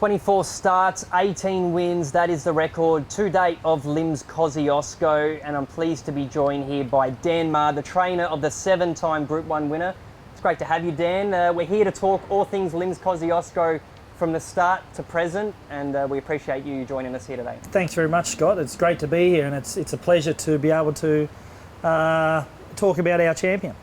24 starts, 18 wins. That is the record to date of Lim's Kosciuszko, and I'm pleased to be joined here by Dan Meagher, the trainer of the 7-time Group 1 winner. It's great to have you, Dan. We're here to talk all things Lim's Kosciuszko from the start to present, and we appreciate you joining us here today. Thanks very much, Scott. It's great to be here, and it's a pleasure to be able to talk about our champion.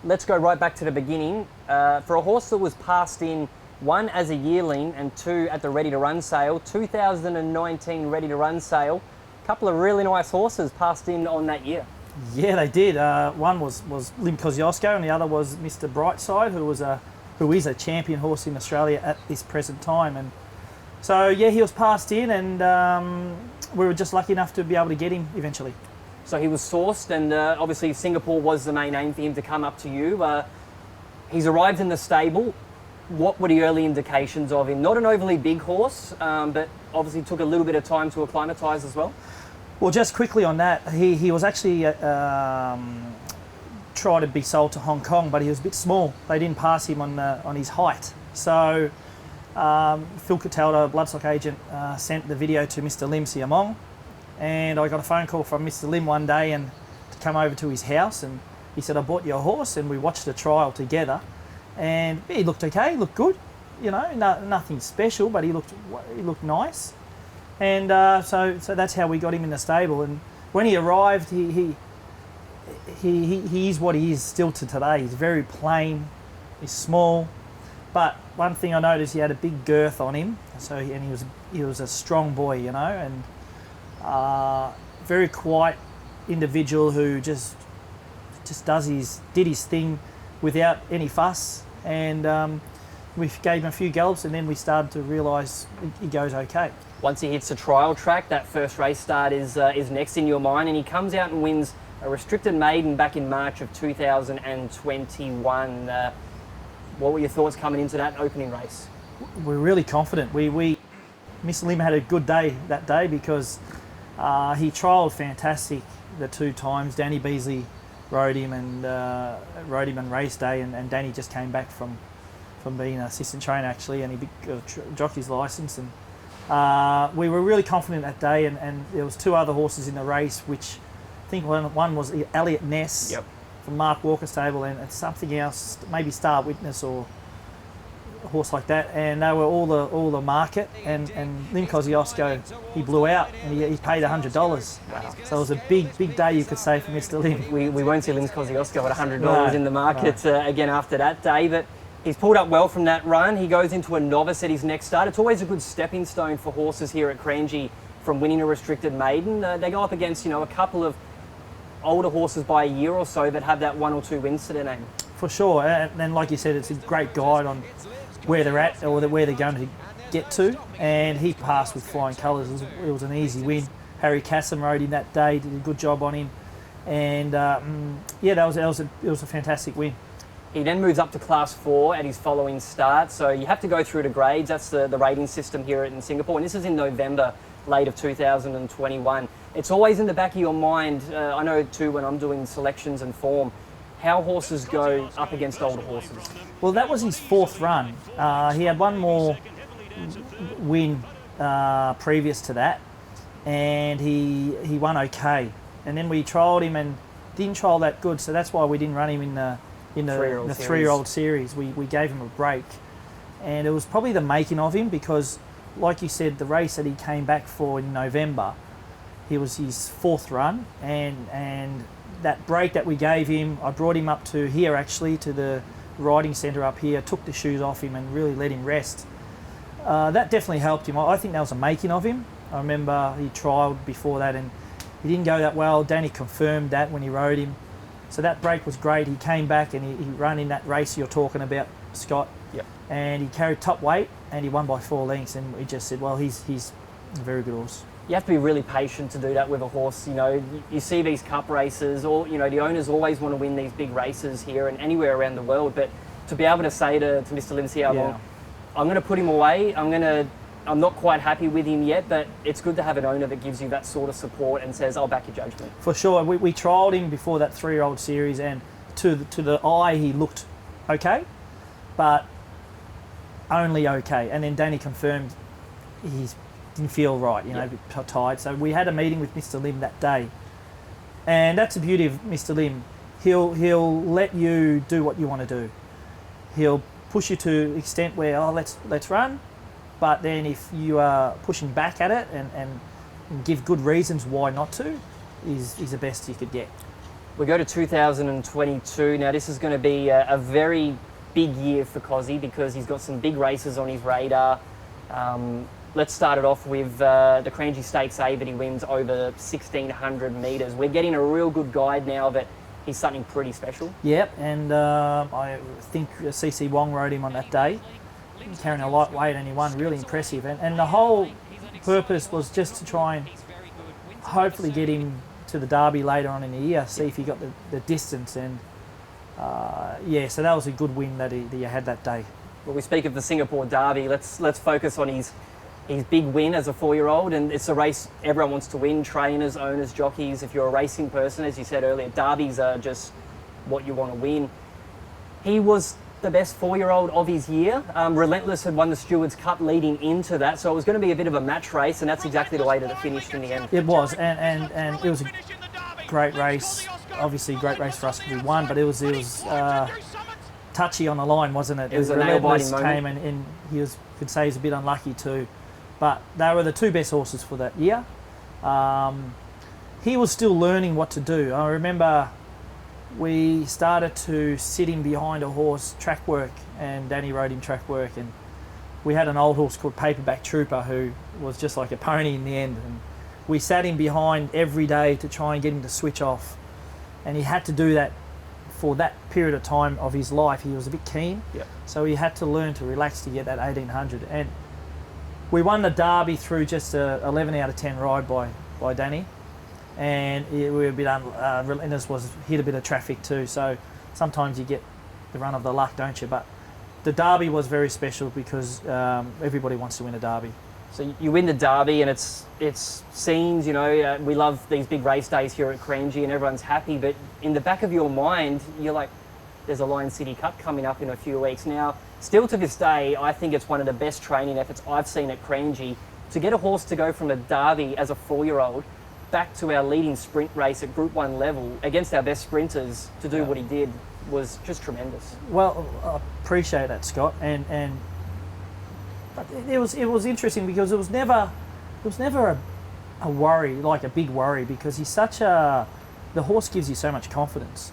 Let's go right back to the beginning. For a horse that was passed in 1 as a yearling and 2 at the Ready to Run sale, 2019 Ready to Run sale, a couple of really nice horses passed in on that year. Yeah, they did. One was Lim Kosciuszko, and the other was Mr. Brightside, who is a champion horse in Australia at this present time. And so yeah, he was passed in, and we were just lucky enough to be able to get him eventually. So he was sourced, and obviously Singapore was the main aim for him to come up to you. He's arrived in the stable. What were the early indications of him? Not an overly big horse, but obviously took a little bit of time to acclimatise as well. Well, just quickly on that, he was actually tried to be sold to Hong Kong, but he was a bit small. They didn't pass him on his height. So Phil Cataldo, bloodstock agent, sent the video to Mr. Lim Siamong, and I got a phone call from Mr. Lim one day and to come over to his house, and he said, "I bought you a horse," and we watched the trial together. And he looked okay, he looked good, you know, nothing special, but he looked nice. And so that's how we got him in the stable. And when he arrived, he is what he is still to today. He's very plain, he's small, but one thing I noticed, he had a big girth on him. So he was a strong boy, you know, and very quiet individual who just did his thing without any fuss, and we gave him a few gallops, and then we started to realise he goes okay. Once he hits the trial track, that first race start is next in your mind, and he comes out and wins a restricted maiden back in March of 2021. What were your thoughts coming into that opening race? We're really confident. Mr. Lim had a good day that day because he trialled fantastic the 2 times. Danny Beasley rode him and race day, and Danny just came back from being an assistant trainer actually, and he got a jockey's licence, and we were really confident that day, and there was 2 other horses in the race, which I think one was Elliot Ness. Yep. From Mark Walker's stable, and something else, maybe Star Witness or a horse like that, and they were all the market, and Lim Kosciuszko, he blew out, and he paid $100. Wow. So it was a big day, you could say, for Mr. Lim. We won't see Lim Kosciuszko at $100 in the market again after that day, but he's pulled up well from that run. He goes into a novice at his next start. It's always a good stepping stone for horses here at Kranji from winning a restricted maiden. They go up against, you know, a couple of older horses by a year or so that have that 1 or 2 wins to their name. For sure, and like you said, it's a great guide on where they're at or where they're going to get to, and he passed with flying colours. It was an easy win. Harry Kassam rode him that day, did a good job on him, and yeah, it was a fantastic win. He then moves up to Class 4 at his following start, so you have to go through the grades. That's the rating system here in Singapore, and this is in November, late of 2021. It's always in the back of your mind, I know too when I'm doing selections and form, how horses go up against older horses. Well, that was his 4th run. He had one more win previous to that, and he won okay. And then we trialled him and didn't trial that good, so that's why we didn't run him in the 3-year-old series. We gave him a break, and it was probably the making of him because, like you said, the race that he came back for in November, he was his 4th run, and that break that we gave him, I brought him up to here actually, to the riding centre up here, took the shoes off him and really let him rest. That definitely helped him. I think that was a making of him. I remember he trialled before that and he didn't go that well. Danny confirmed that when he rode him. So that break was great. He came back and he ran in that race you're talking about, Scott. Yep. And he carried top weight and he won by 4 lengths, and we just said, well, he's a very good horse. You have to be really patient to do that with a horse. You know, you see these cup races, or, you know, the owners always want to win these big races here and anywhere around the world, but to be able to say to Mr. Lim Siamong, I'm going to put him away, I'm not quite happy with him yet, but it's good to have an owner that gives you that sort of support and says, I'll back your judgment. For sure. We trialled him before that 3-year-old series, and to the eye he looked okay, but only okay. And then Danny confirmed he didn't feel right, you know, a bit tired. So we had a meeting with Mr. Lim that day, and that's the beauty of Mr. Lim. He'll let you do what you want to do. He'll push you to the extent where, let's run, but then if you are pushing back at it and give good reasons why not to, is the best you could get. We go to 2022. Now this is going to be a very big year for Kosci because he's got some big races on his radar. Let's start it off with the Kranji Stakes A that he wins over 1,600 metres. We're getting a real good guide now that he's something pretty special. Yep, and I think CC Wong rode him on that day. He was carrying a light weight and he won, really impressive. And the whole purpose was just to try and hopefully get him to the Derby later on in the year, see if he got the distance. And so that was a good win that he had that day. Well, we speak of the Singapore Derby. Let's focus on his big win as a 4-year-old, and it's a race everyone wants to win. Trainers, owners, jockeys. If you're a racing person, as you said earlier, derbies are just what you want to win. He was the best 4-year-old of his year. Relentless had won the Stewards Cup leading into that, so it was going to be a bit of a match race, and that's exactly the way that it finished in the end. It was, and it was a great race. Obviously, great race for us because we won, but it was touchy on the line, wasn't it? It was a nail-biting moment. Came and he could say he's a bit unlucky too. But they were the two best horses for that year. He was still learning what to do. I remember we started to sit him behind a horse, track work, and Danny rode him track work. And we had an old horse called Paperback Trooper who was just like a pony in the end. And we sat him behind every day to try and get him to switch off. And he had to do that for that period of time of his life. He was a bit keen, so he had to learn to relax to get that 1,800. And we won the Derby through just a 11 out of 10 ride by Danny, and we were a bit Relentless was hit a bit of traffic too. So sometimes you get the run of the luck, don't you? But the Derby was very special because everybody wants to win a Derby. So you win the Derby, and it's scenes. You know, we love these big race days here at Kranji, and everyone's happy. But in the back of your mind, you're like, there's a Lion City Cup coming up in a few weeks. Now, still to this day, I think it's one of the best training efforts I've seen at Kranji. To get a horse to go from a Derby as a 4-year-old back to our leading sprint race at Group 1 level against our best sprinters to do what he did was just tremendous. Well, I appreciate that, Scott, but it was interesting because it was never a worry, like a big worry, because he's the horse gives you so much confidence.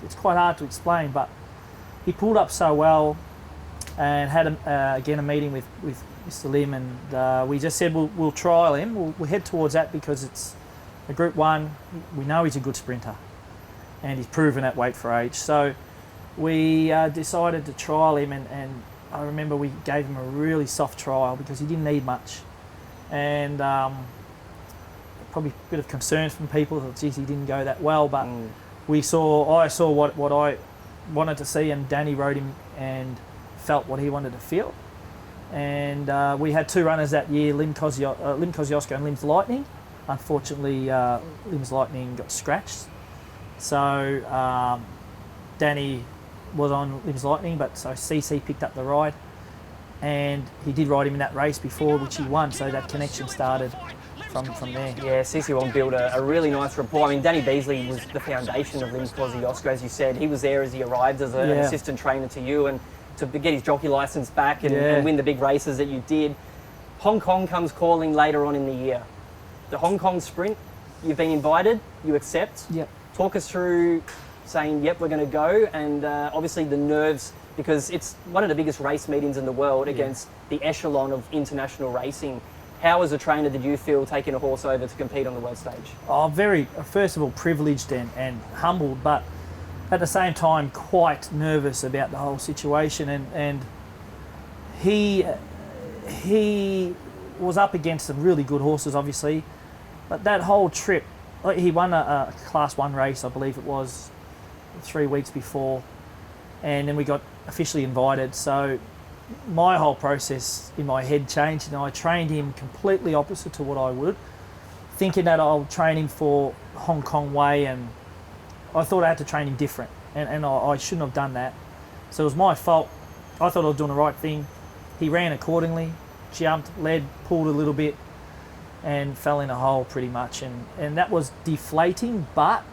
It's quite hard to explain, but he pulled up so well and had again a meeting with Mr. Lim, and we just said we'll trial him. We'll head towards that because it's a Group 1. We know he's a good sprinter and he's proven at weight for age. So we decided to trial him, and I remember we gave him a really soft trial because he didn't need much, and probably a bit of concern from people that, geez, he didn't go that well, but I saw what I wanted to see, and Danny rode him and felt what he wanted to feel. And we had two runners that year, Lim Kosciuszko and Lim's Lightning. Unfortunately, Lim's Lightning got scratched, so Danny was on Lim's Lightning, but so CC picked up the ride, and he did ride him in that race before, which he won, so that connection started from there. Yeah, CC Wong built a really nice rapport. I mean, Danny Beasley was the foundation of Lim Kosciuszko, as you said. He was there as he arrived as an assistant trainer to you, and to get his jockey licence back and win the big races that you did. Hong Kong comes calling later on in the year. The Hong Kong sprint, you've been invited, you accept. Yep. Talk us through saying, yep, we're going to go, and obviously the nerves, because it's one of the biggest race meetings in the world against the echelon of international racing. How, as a trainer, did you feel taking a horse over to compete on the world stage? Oh, very, first of all, privileged and humbled, but at the same time quite nervous about the whole situation. And he was up against some really good horses, obviously, but that whole trip, he won a Class 1 race, I believe it was, 3 weeks before, and then we got officially invited. So my whole process in my head changed, and I trained him completely opposite to what I would, thinking that I'll train him for Hong Kong way, and I thought I had to train him different, and I shouldn't have done that. So it was my fault. I thought I was doing the right thing. He ran accordingly. jumped, led, pulled a little bit, and fell in a hole pretty much. And that was deflating, but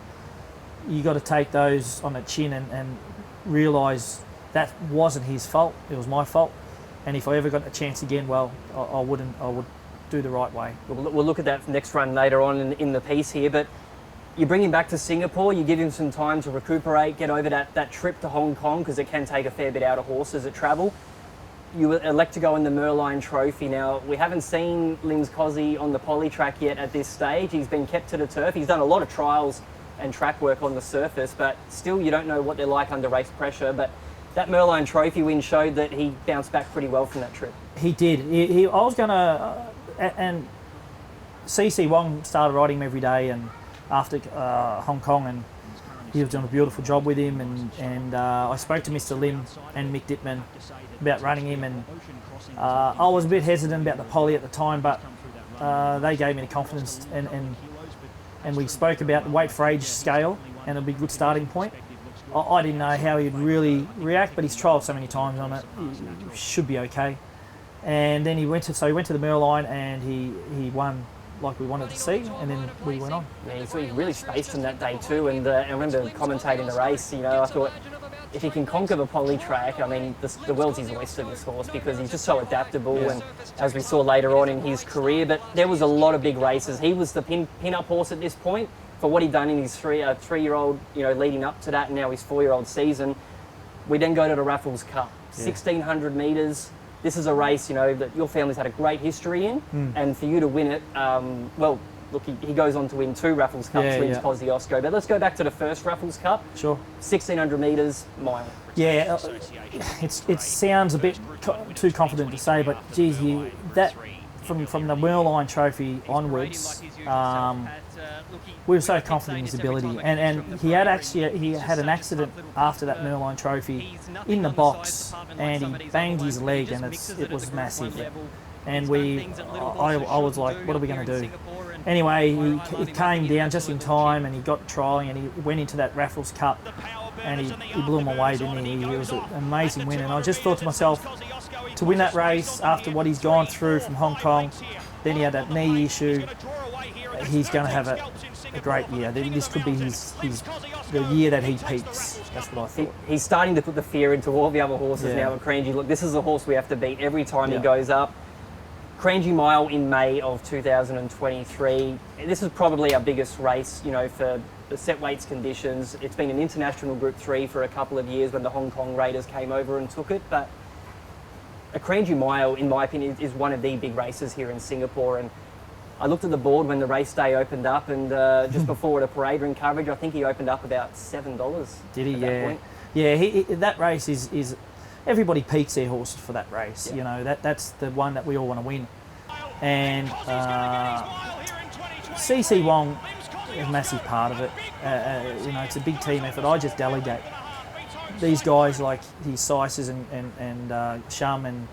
you got to take those on the chin and realise that wasn't his fault. It was my fault. And if I ever got a chance again, well, I would do the right way. We'll look at that next run later on in the piece here, but you bring him back to Singapore, you give him some time to recuperate, get over that trip to Hong Kong, because it can take a fair bit out of horses that travel. You elect to go in the Merlion Trophy. Now, we haven't seen Lim's Cosy on the poly track yet at this stage. He's been kept to the turf. He's done a lot of trials and track work on the surface, but still you don't know what they're like under race pressure. But that Merlion Trophy win showed that he bounced back pretty well from that trip. He did. I was going to... and CC Wong started riding him every day and after Hong Kong, and he was doing a beautiful job with him. And I spoke to Mr. Lim and Mick Dittman about running him, and I was a bit hesitant about the poly at the time, but they gave me the confidence, and we spoke about the weight for age scale, and it'll be a good starting point. I didn't know how he'd really react, but he's trialled so many times on it, he should be okay. And then he went to the Merlion, and he won like we wanted to see, and then we went on. Yeah, he really spaced him that day too, and I remember commentating the race, you know, I thought, if he can conquer the poly track, I mean, the world's his oyster, this horse, because he's just so adaptable, and as we saw later on in his career, but there was a lot of big races. He was the pin-up horse at this point for what he'd done in his three-year-old, you know, leading up to that, and now his 4-year-old season. We then go to the Raffles Cup, 1,600 metres. This is a race, you know, that your family's had a great history in, and for you to win it, well, look, he goes on to win 2 Raffles Cups, wins Kosciuszko. But let's go back to the first Raffles Cup. Sure. 1,600 metres, mile. Yeah, it sounds a bit too confident to say, but geez, from the Merlion Trophy onwards, we were so confident in his ability, and he had an accident after that Merlion Trophy in the box, and he banged his leg, and it was massive. And I was like, what are we going to do? Anyway, he came down just in time, and he got trialling, and he went into that Raffles Cup, and he blew him away, didn't he? He was an amazing win, and I just thought to myself, to win that race after what he's gone through from Hong Kong, then he had that knee issue, he's going to have a great year. This could be the year that he peaks. That's what I think. He's starting to put the fear into all the other horses now at Cranji. Look, this is a horse we have to beat every time he goes up. Cranji Mile in May of 2023. This is probably our biggest race, you know, for the set weights conditions. It's been an international Group 3 for a couple of years when the Hong Kong Raiders came over and took it, but a Cranji Mile, in my opinion, is one of the big races here in Singapore. And I looked at the board when the race day opened up, and just before the parade ring coverage, I think he opened up about $7. Did he? Yeah. Yeah, that race is everybody peaks their horses for that race. You know, that's the one that we all want to win. And CC Wong is a massive part of it. You know, it's a big team effort. I just delegate. These guys like his Sices and Shum and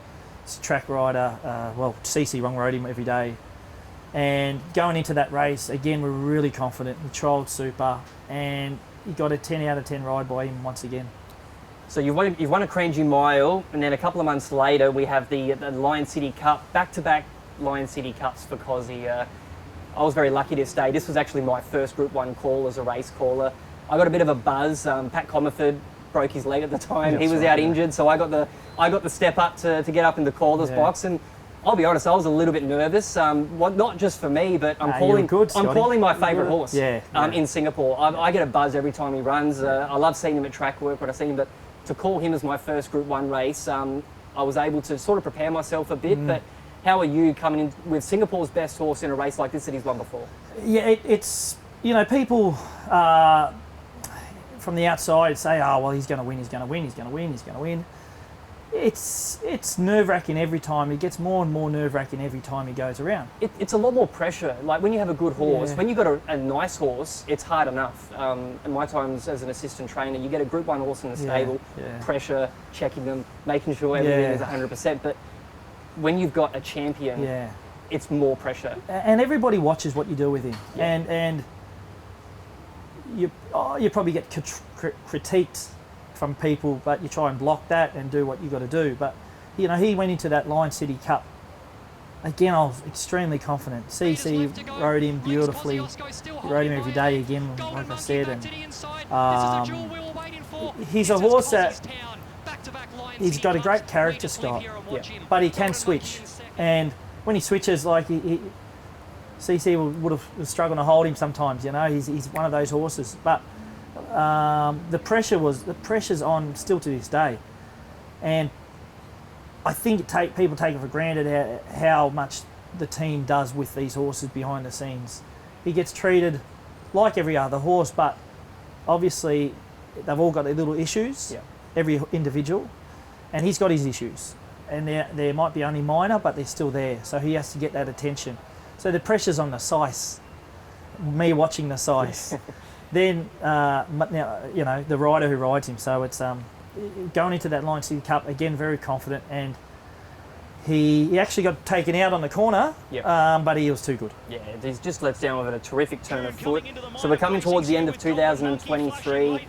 track rider, well, CC Wong rode him every day. And going into that race, again, we're really confident. He trialled super, and he got a 10 out of 10 ride by him once again. So you've won a Cranji Mile, and then a couple of months later, we have the Lion City Cup, back-to-back Lion City Cups for Cosy. I was very lucky this day. This was actually my first Group 1 call as a race caller. I got a bit of a buzz. Pat Comerford broke his leg at the time. He was out injured, so I got the step up to get up in the caller's box, and I'll be honest, I was a little bit nervous. Not just for me, but I'm calling my favourite horse in Singapore. I get a buzz every time he runs. I love seeing him at track work when I see him, but to call him as my first Group 1 race, I was able to sort of prepare myself a bit. But how are you coming in with Singapore's best horse in a race like this that he's won before? Yeah, it's, you know, people from the outside say, oh, well, he's going to win, he's going to win, he's going to win, he's going to win. It's nerve-wracking every time. It gets more and more nerve-wracking every time he goes around. It's a lot more pressure. Like when you have a good horse, when you've got a nice horse, it's hard enough. In my times as an assistant trainer, you get a Group 1 horse in the stable, pressure, checking them, making sure everything is 100%. But when you've got a champion, it's more pressure. And everybody watches what you do with him. And you probably get critiqued from people, but you try and block that and do what you got to do. But you know, he went into that Lion City Cup again, I was extremely confident. CC rode him beautifully. He rode him every day again, like I said. And he's a horse that he's got a great character, Scott, but he can switch. And when he switches, like CC would have struggled to hold him sometimes. You know, he's one of those horses. But the pressure's on still to this day, and I think people take it for granted how much the team does with these horses behind the scenes. He gets treated like every other horse, but obviously they've all got their little issues, every individual, and he's got his issues. And they might be only minor, but they're still there, so he has to get that attention. So the pressure's on the size, me watching the size. Then, now, you know, the rider who rides him, so it's going into that Lion City Cup, again, very confident, and he actually got taken out on the corner, but he was too good. Yeah, he's just let down with a terrific turn of foot. So we're coming towards the end of 2023.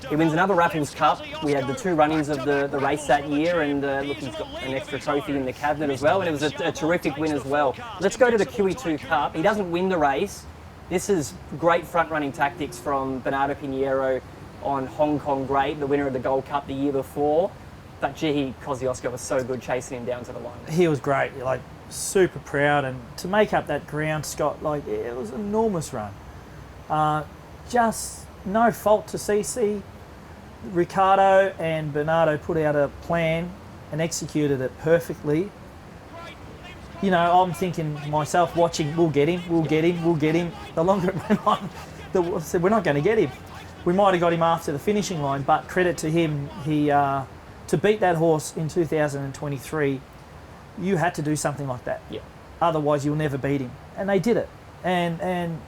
He wins another Raffles Cup. We had the 2 run-ins of the race that year, and look, he's got an extra trophy in the cabinet as well, and it was a terrific win as well. Let's go to the QE2 Cup. He doesn't win the race. This is great front-running tactics from Bernardo Pinheiro on Hong Kong Great, the winner of the Gold Cup the year before. But gee, Kosciuszko was so good chasing him down to the line. He was great, like super proud, and to make up that ground, Scott, like it was an enormous run. Just no fault to CC. Ricardo and Bernardo put out a plan and executed it perfectly. You know, I'm thinking to myself, watching, we'll get him. The longer it went on, I said, we're not going to get him. We might have got him after the finishing line, but credit to him, he to beat that horse in 2023, you had to do something like that. Yeah. Otherwise, you'll never beat him. And they did it. And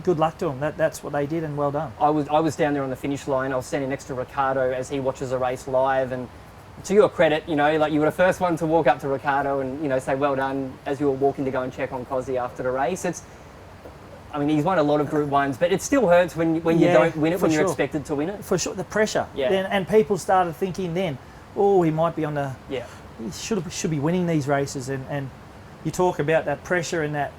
good luck to them. That's what they did, and well done. I was down there on the finish line. I was standing next to Ricardo as he watches the race live, and to your credit, you know, like you were the first one to walk up to Ricardo and, you know, say well done as you were walking to go and check on Cosy after the race. I mean, he's won a lot of Group 1s, but it still hurts when you don't win it, when you're expected to win it. For sure, the pressure. Yeah. And people started thinking then, oh, he might be on the... Yeah. He should be winning these races. And you talk about that pressure and that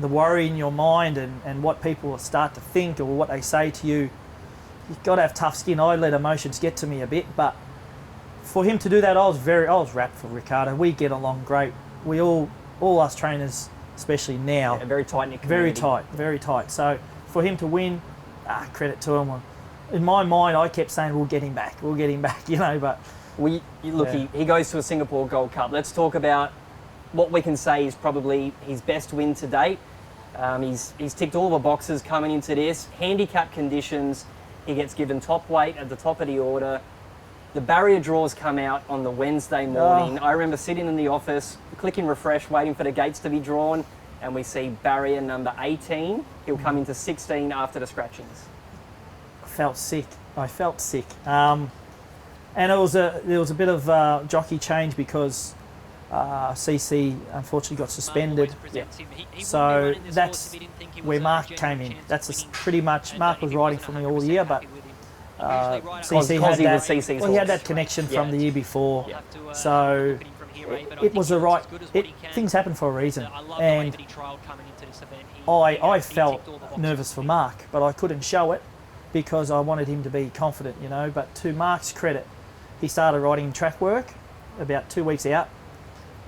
the worry in your mind and what people start to think or what they say to you. You've got to have tough skin. I let emotions get to me a bit, but for him to do that, I was wrapped for Ricardo. We get along great. We all us trainers, especially now, very tight-knit community. Very tight. So for him to win, credit to him. In my mind, I kept saying we'll get him back, you know. But he goes to a Singapore Gold Cup. Let's talk about what we can say is probably his best win to date. He's ticked all the boxes coming into this. Handicap conditions, he gets given top weight at the top of the order. The barrier draws come out on the Wednesday morning. I remember sitting in the office, clicking refresh, waiting for the gates to be drawn, and we see barrier number 18. He'll come into 16 after the scratchings. I felt sick. And there was a bit of jockey change because CC unfortunately got suspended. Yeah. So that's where Mark came in. Pretty much Mark was riding for me all year, but CC he had that connection from the year before. Yeah. So it was things happen for a reason. And I felt nervous for Mark, but I couldn't show it because I wanted him to be confident, you know. But to Mark's credit, he started riding track work about 2 weeks out.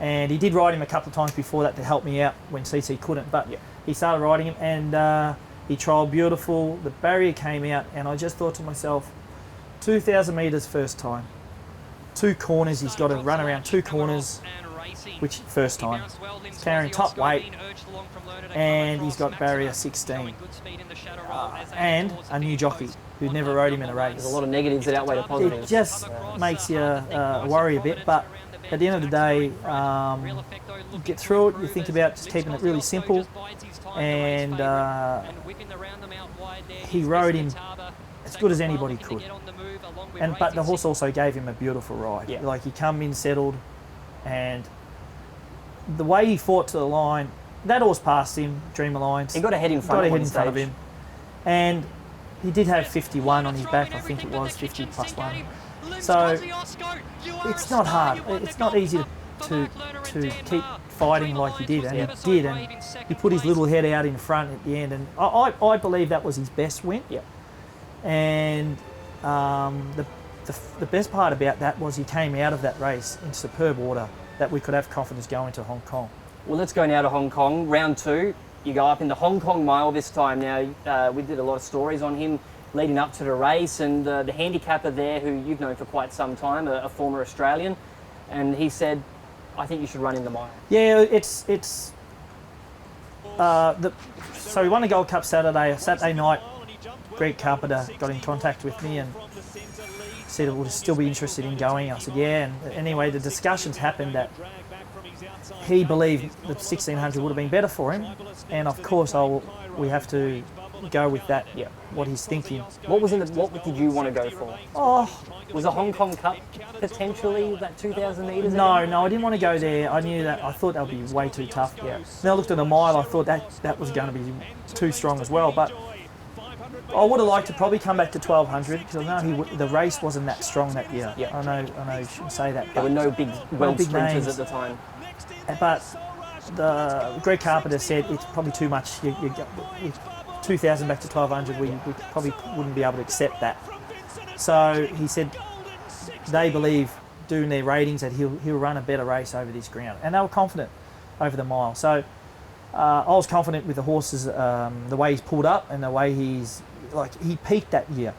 And he did ride him a couple of times before that to help me out when CC couldn't. But he started riding him and he trialled beautiful. The barrier came out and I just thought to myself, 2,000 metres first time. 2 corners, he's got to run around 2 corners, which first time. He's carrying top weight and he's got barrier 16. And a new jockey who never rode him in a race. There's a lot of negatives that outweigh the positives. It just makes you worry a bit, but at the end of the day, you get through it, you think about just keeping it really simple, and he rode him as good as anybody could. But the horse also gave him a beautiful ride. Yeah. Like, he come in settled, and the way he fought to the line, that horse passed him, Dream Alliance. He got ahead in front of him. And he did have 51 on his back, I think it was, 50 plus 1. So it's not hard. It's not easy to keep fighting like he did, and he did, and he put his little head out in front at the end, and I believe that was his best win. Yeah. And the best part about that was he came out of that race in superb order, that we could have confidence going to Hong Kong. Well, let's go now to Hong Kong. Round 2, you go up in the Hong Kong Mile this time. Now, we did a lot of stories on him leading up to the race, and the handicapper there, who you've known for quite some time, a former Australian, and he said, I think you should run in the mile. Yeah, so we won the Gold Cup Saturday night. Greg Carpenter got in contact with me and said it would still be interested in going. I said, yeah, and anyway, the discussions happened that he believed that 1600 would have been better for him, and of course we have to go with that. Yeah. What he's thinking. What did you want to go for? Oh, was the Hong Kong Cup potentially that 2,000 metres? No, I didn't want to go there. I knew that. I thought that would be way too tough. Yeah. Then I looked at the mile. I thought that was going to be too strong as well. But I would have liked to probably come back to 1200 because I know the race wasn't that strong that year. Yeah. I know. You shouldn't say that. There were no big world big sprinters names at the time. But Greg Carpenter said it's probably too much. You 2,000 back to 1,200, we probably wouldn't be able to accept that. So he said they believe, doing their ratings, that he'll run a better race over this ground, and they were confident over the mile. So I was confident with the horses, the way he's pulled up and the way he peaked that year.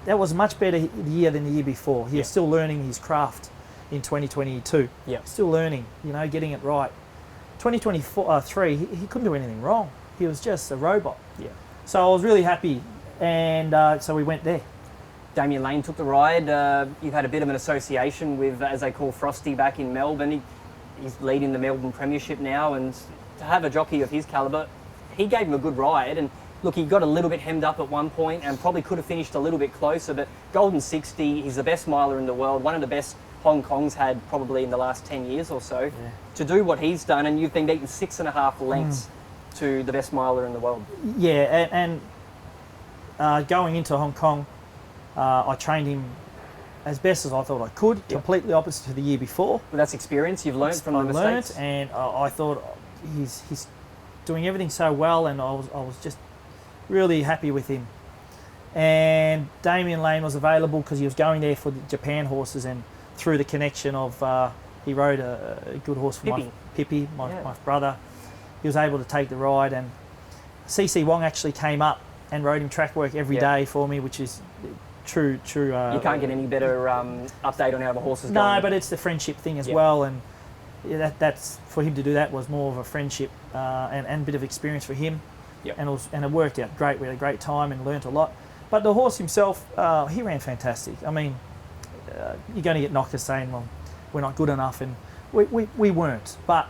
That was a much better year than the year before. He was still learning his craft in 2022. Yeah, still learning, getting it right. 2023, he couldn't do anything wrong. He was just a robot. Yeah. So I was really happy, and so we went there. Damien Lane took the ride. You've had a bit of an association with, as they call Frosty, back in Melbourne. He's leading the Melbourne Premiership now, and to have a jockey of his calibre, he gave him a good ride. And look, he got a little bit hemmed up at one point and probably could have finished a little bit closer, but Golden 60, he's the best miler in the world, one of the best Hong Kong's had probably in the last 10 years or so. Yeah. To do what he's done, and you've been beaten 6.5 lengths to the best miler in the world. Yeah, and going into Hong Kong, I trained him as best as I thought I could, completely opposite to the year before. Well, that's experience. You've learned from the mistakes. And I thought he's doing everything so well, and I was just really happy with him. And Damien Lane was available because he was going there for the Japan horses, and through the connection of he rode a good horse for Pippi, my brother. He was able to take the ride, and CC Wong actually came up and rode him track work every day for me, which is true. You can't get any better update on how the horse is going. No, but it's the friendship thing as well, and that's for him to do that was more of a friendship and a bit of experience for him. Yep. And it worked out great. We had a great time and learnt a lot. But the horse himself, he ran fantastic. I mean, you're going to get knockers saying, well, we're not good enough, and we weren't. But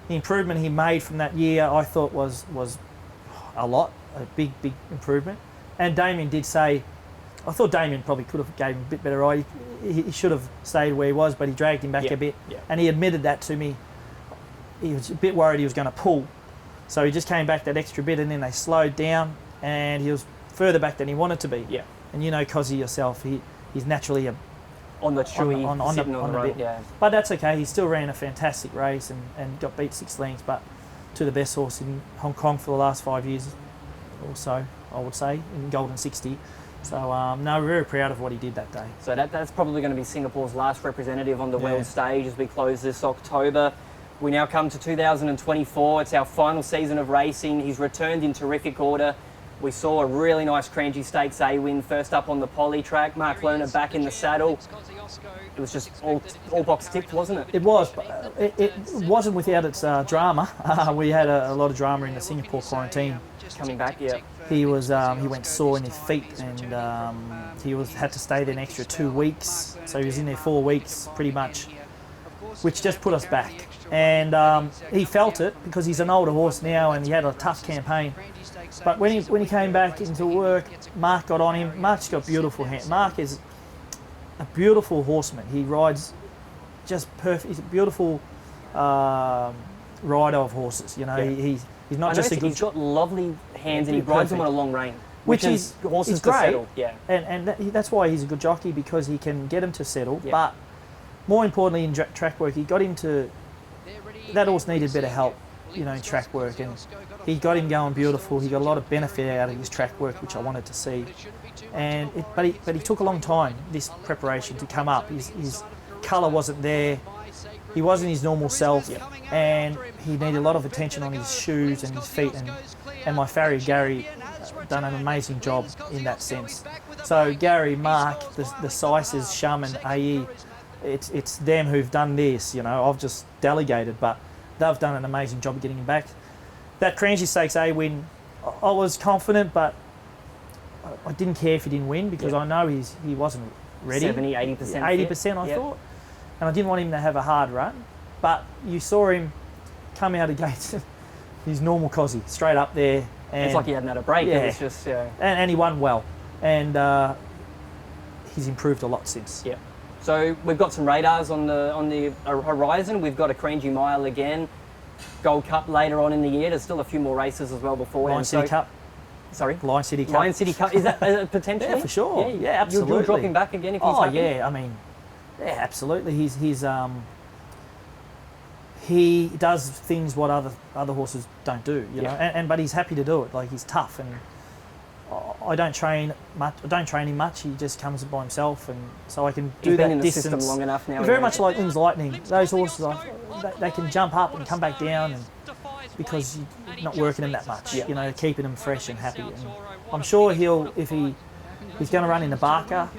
the improvement he made from that year, I thought was a big improvement. And Damien did say, I thought Damien probably could have gave him a bit better ride. He should have stayed where he was, but he dragged him back a bit. Yeah. And he admitted that to me. He was a bit worried he was going to pull. So he just came back that extra bit, and then they slowed down, and he was further back than he wanted to be. Yeah. And you know Kosciuszko yourself, he's naturally on the chewy, sitting on the road. Yeah. But that's okay. He still ran a fantastic race and got beat 6 lengths, but to the best horse in Hong Kong for the last 5 years or so, I would say, in Golden 60. So, no, we're very proud of what he did that day. So that's probably going to be Singapore's last representative on the world stage as we close this October. We now come to 2024. It's our final season of racing. He's returned in terrific order. We saw a really nice Cranji Stakes A win, first up on the poly track. Mark Lerner back in the saddle. It was just all box ticked, wasn't it? It was, but it wasn't without its drama. We had a lot of drama in the Singapore quarantine. Coming back, yeah. He went sore in his feet, and he had to stay there an extra 2 weeks. So he was in there 4 weeks, pretty much, which just put us back. And he felt it because he's an older horse now, and he had a tough campaign. But when he came back into work, Mark got on him. Mark's got beautiful hands. Mark is a beautiful horseman. He rides just perfect. He's a beautiful rider of horses. You know, he's not just a good. He's got lovely hands, and he rides them on a long rein, which is horses great. to settle. Yeah, and that's why he's a good jockey, because he can get them to settle. Yeah. But more importantly in track work, he got him to, that horse needed better help, you know, in track work, and he got him going beautiful. He got a lot of benefit out of his track work, which I wanted to see. And but he took a long time, this preparation, to come up. His colour wasn't there. He wasn't his normal self, and he needed a lot of attention on his shoes and his feet. And my farrier Gary done an amazing job in that sense. So Gary, Mark, the Sices, Shum and AE, it's them who've done this. You know, I've just delegated, but they've done an amazing job of getting him back. That Cranji Stakes A win, I was confident, but I didn't care if he didn't win because I know he wasn't ready. 70-80%. 80% I thought. And I didn't want him to have a hard run. But you saw him come out of gates, his normal Cosy, straight up there. And it's like he hadn't had a break. Yeah. It was just, and he won well. And he's improved a lot since. Yeah. So we've got some radars on the horizon. We've got a Cranji Mile again. Gold Cup later on in the year. There's still a few more races as well before. Lion City Cup. Sorry? Lion City Cup. Lion City Cup. Is that potentially? Yeah, for sure. Yeah, absolutely. You'll drop him back again if he's happy? Yeah. I mean, yeah, absolutely. He does things what other horses don't do, you know. But he's happy to do it. Like, he's tough, and I don't train much. I don't train him much. He just comes by himself, and so I can do that in distance. The system long enough now. Very much like Lynn's Lightning. Those horses, they can jump up and come back down, and because you're not working them that much, you know, keeping them fresh and happy. And I'm sure he's going to run in the Barker,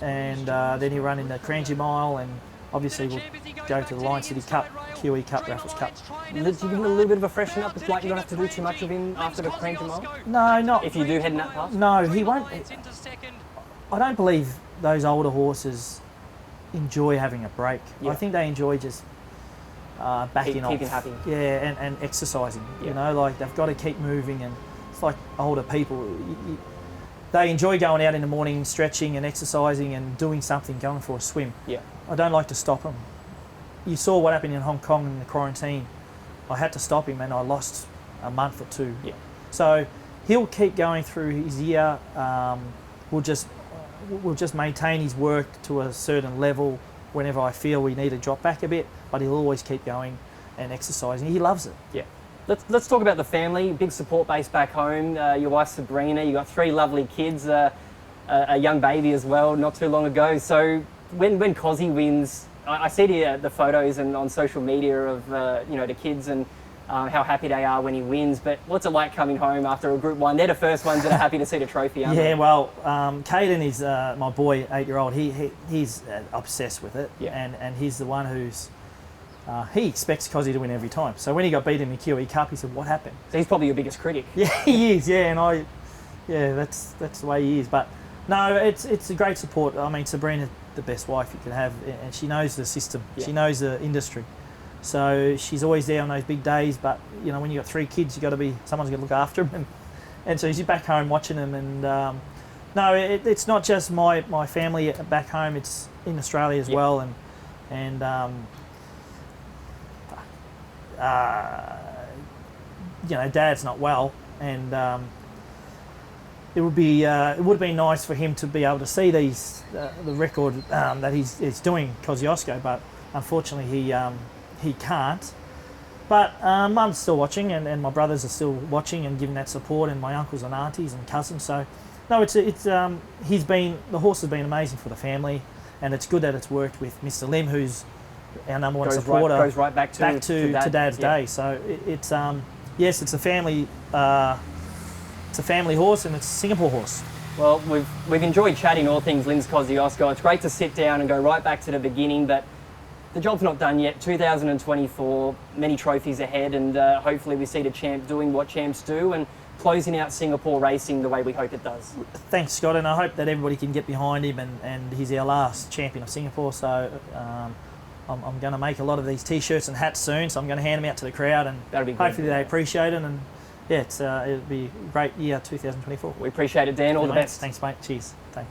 and then he'll run in the Cranji Mile, and obviously we'll go to the Lion City Cup, QE Cup, Raffles Cup. Do you give him a little bit of a freshen up? It's like you don't have to do too much of him after the Cranji Mile? No, not. If you do head in that path? No, he won't. I don't believe those older horses enjoy having a break. I think they enjoy just backing off. Keeping happy. Yeah, and exercising. You know, like they've got to keep moving, and it's like older people. They enjoy going out in the morning, stretching and exercising and doing something, going for a swim. Yeah. I don't like to stop them. You saw what happened in Hong Kong in the quarantine. I had to stop him, and I lost a month or two. Yeah. So he'll keep going through his year. We'll just maintain his work to a certain level. Whenever I feel we need to drop back a bit, but he'll always keep going and exercising. He loves it. Yeah. Let's talk about the family. Big support base back home. Your wife Sabrina. You got 3 lovely kids. A young baby as well. Not too long ago. So when Cosy wins, I see the photos and on social media of the kids and how happy they are when he wins. But what's it like coming home after a Group 1? They're the first ones that are happy to see the trophy, aren't they? Yeah, well, Caden is my boy, 8-year-old. He's obsessed with it, and he's the one who's he expects Cosy to win every time. So when he got beaten in the QE Cup, he said, "What happened?" So he's probably your biggest critic. Yeah, he is. Yeah, and that's the way he is. But no, it's a great support. I mean, Sabrina's the best wife you can have, and she knows the system. Yeah. She knows the industry. So she's always there on those big days, but you know, when you've got 3 kids, someone's got to look after them, and so she's back home watching them. And no, it's not just my family back home; it's in Australia as well. And Dad's not well, and it would have been nice for him to be able to see the record that he's doing, Kosciuszko, but unfortunately he can't. But Mum's still watching, and my brothers are still watching and giving that support, and my uncles and aunties and cousins. So, no, the horse has been amazing for the family, and it's good that it's worked with Mr. Lim, who's our number one supporter. Goes right back to Dad's day. So it's yes, it's a family. It's a family horse, and it's a Singapore horse. Well, we've enjoyed chatting all things Linz Kosciuszko. It's great to sit down and go right back to the beginning, but the job's not done yet. 2024, many trophies ahead, and hopefully we see the champ doing what champs do and closing out Singapore racing the way we hope it does. Thanks, Scott, and I hope that everybody can get behind him, and he's our last champion of Singapore. So I'm going to make a lot of these T-shirts and hats soon, so I'm going to hand them out to the crowd, and that'll be good. Hopefully they appreciate it. And yeah, it'll be a great year, 2024. We appreciate it, Dan. All the best. Thanks, mate. Cheers.